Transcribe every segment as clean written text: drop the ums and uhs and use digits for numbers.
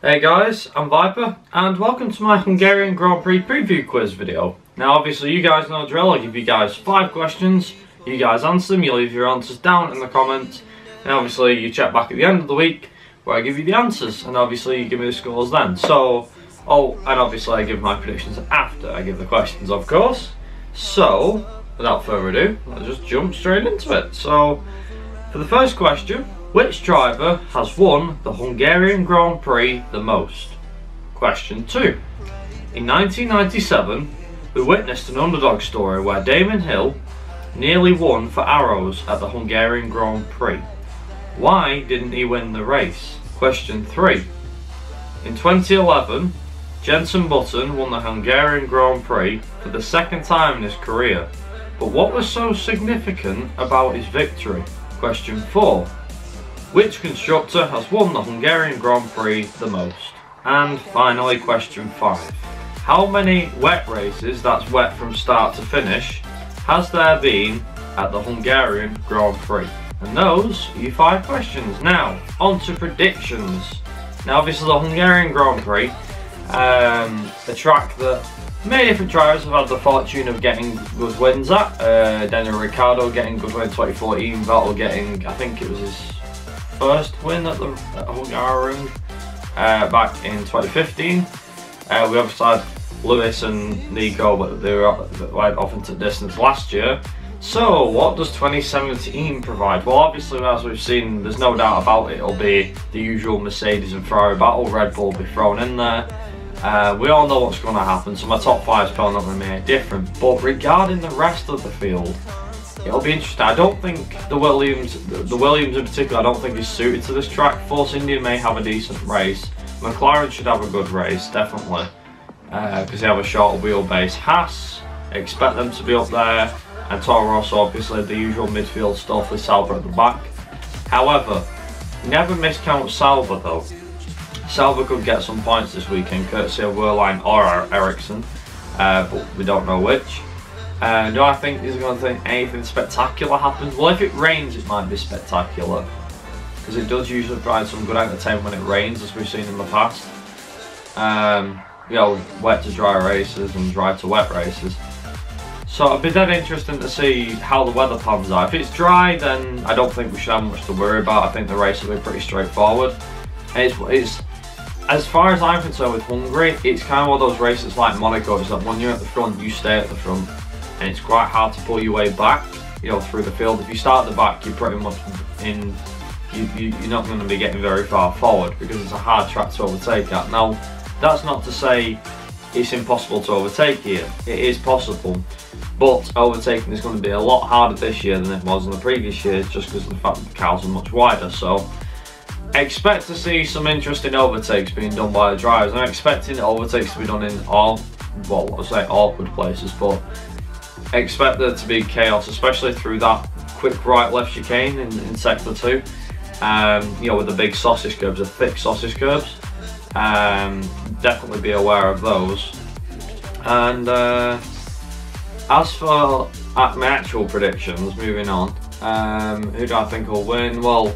Hey guys, I'm Viper and welcome to my Hungarian Grand Prix preview quiz video. Now obviously you guys know the drill. I'll give you guys 5 questions, you guys answer them, you leave your answers down in the comments, and obviously you check back at the end of the week where I give you the answers, and obviously you give me the scores then. So, and obviously I give my predictions after I give the questions, of course. So, without further ado, let's just jump straight into it. So, for the first question, which driver has won the Hungarian Grand Prix the most? Question 2. In 1997, we witnessed an underdog story where Damon Hill nearly won for Arrows at the Hungarian Grand Prix. Why didn't he win the race? Question 3. In 2011, Jenson Button won the Hungarian Grand Prix for the 2nd time in his career. But what was so significant about his victory? Question 4. Which constructor has won the Hungarian Grand Prix the most? And finally, question 5. How many wet races, that's wet from start to finish, has there been at the Hungarian Grand Prix? And those are your 5 questions. Now, on to predictions. Now obviously the Hungarian Grand Prix, a track that many different drivers have had the fortune of getting good wins at. Daniel Ricciardo getting good win in 2014, Vettel getting, I think it was his first win at the Hungarian back in 2015. We obviously had Lewis and Nico, but they went off into distance last year. So what does 2017 provide? Well, obviously as we've seen, there's no doubt about it, it'll be the usual Mercedes and Ferrari battle. Red Bull will be thrown in there. We all know what's going to happen, so my top 5 is probably not going to be any different. But regarding the rest of the field, it'll be interesting. I don't think the Williams in particular, I don't think is suited to this track. Force India may have a decent race. McLaren should have a good race, definitely, because they have a shorter wheelbase. Haas, expect them to be up there, and Toro Rosso, obviously the usual midfield stuff with Sauber at the back. However, never miscount Sauber though. Sauber could get some points this weekend, courtesy of Wehrlein or Ericsson, but we don't know which. Do I think there's going to think anything spectacular happens? Well, if it rains, it might be spectacular, because it does usually provide some good entertainment when it rains, as we've seen in the past. You know, wet to dry races and dry to wet races. So it'll be dead interesting to see how the weather pans out. If it's dry, then I don't think we should have much to worry about. I think the race will be pretty straightforward. And it's as far as I'm concerned with Hungary, it's kind of one of those races like Monaco. It's like when you're at the front, you stay at the front, and it's quite hard to pull your way back, you know, through the field. If you start at the back, you're pretty much in. You're not going to be getting very far forward because it's a hard track to overtake at. Now, that's not to say it's impossible to overtake here. It is possible, but overtaking is going to be a lot harder this year than it was in the previous years, just because of the fact that the cars are much wider. So expect to see some interesting overtakes being done by the drivers. I'm expecting overtakes to be done in all, well, let's say awkward places, but expect there to be chaos, especially through that quick right-left chicane in sector 2. You know, with the big sausage curbs, the thick sausage curbs. Definitely be aware of those. And as for my actual predictions, moving on, who do I think will win? Well,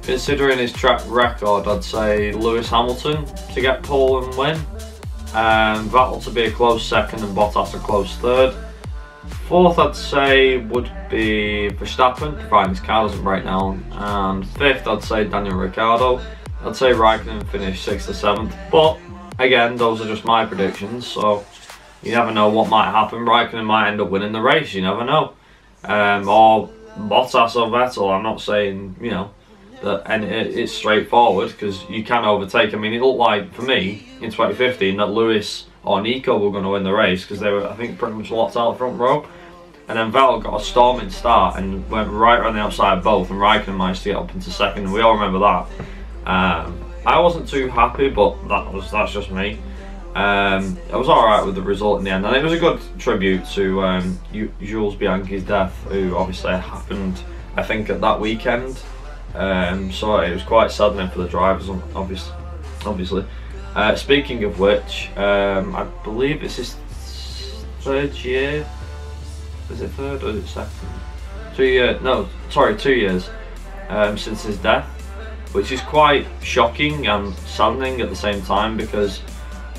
considering his track record, I'd say Lewis Hamilton to get pole and win. Vettel to be a close 2nd and Bottas a close 3rd. 4th I'd say would be Verstappen, providing his car doesn't break down. And 5th I'd say Daniel Ricciardo. I'd say Raikkonen finish 6th or 7th. But again, those are just my predictions, so you never know what might happen. Raikkonen might end up winning the race, you never know. Or Bottas or Vettel. I'm not saying, you know, that, and it's straightforward, because you can overtake. I mean, it looked like, for me, in 2015, that Lewis or Nico were going to win the race, because they were, I think, pretty much locked out the front row. And then Vettel got a storming start and went right around the outside of both, and Raikkonen managed to get up into 2nd, and we all remember that. I wasn't too happy, but that's just me. I was alright with the result in the end, and it was a good tribute to Jules Bianchi's death, who obviously happened, I think, at that weekend. So it was quite saddening for the drivers, obviously. Speaking of which, I believe it's his 3rd year. Is it 3rd or is it 2nd? 2 years. No, sorry, 2 years since his death. which is quite shocking and saddening at the same time, because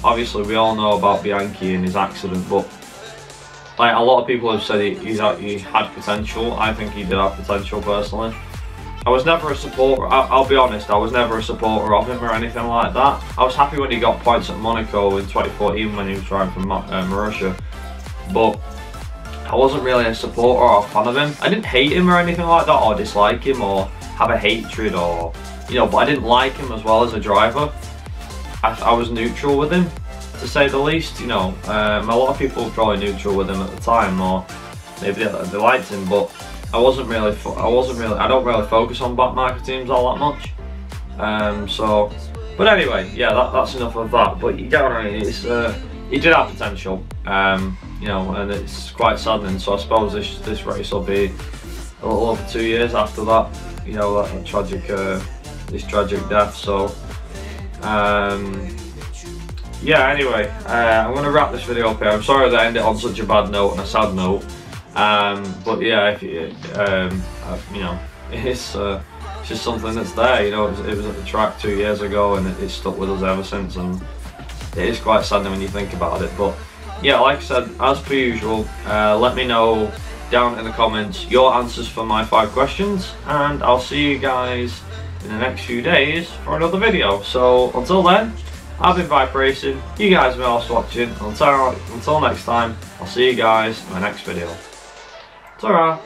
obviously we all know about Bianchi and his accident, but like a lot of people have said he had potential. I think he did have potential personally. I was never a supporter, I'll be honest, I was never a supporter of him or anything like that. I was happy when he got points at Monaco in 2014 when he was driving for Marussia, but I wasn't really a supporter or a fan of him. I didn't hate him or anything like that, or dislike him, or have a hatred, or, you know, but I didn't like him as well as a driver. I was neutral with him, to say the least. You know, a lot of people were probably neutral with him at the time, or maybe they liked him, but I wasn't really. I don't really focus on back marker teams all that much. But anyway, yeah, that's enough of that. But you get what I mean. He did have potential, you know, and it's quite saddening. So I suppose this race will be a little over 2 years after that. You know, that tragic, this tragic death. So. Yeah, anyway, I'm going to wrap this video up here. I'm sorry that I ended on such a bad note and a sad note, but yeah, if you know, it's just something that's there. You know, it was at the track 2 years ago, and it's stuck with us ever since, and it is quite saddening when you think about it. But yeah, like I said, as per usual, let me know down in the comments your answers for my 5 questions, and I'll see you guys in the next few days for another video. So until then, I've been Viper Racing, you guys have been also watching. Until next time, I'll see you guys in my next video. Ta-ra!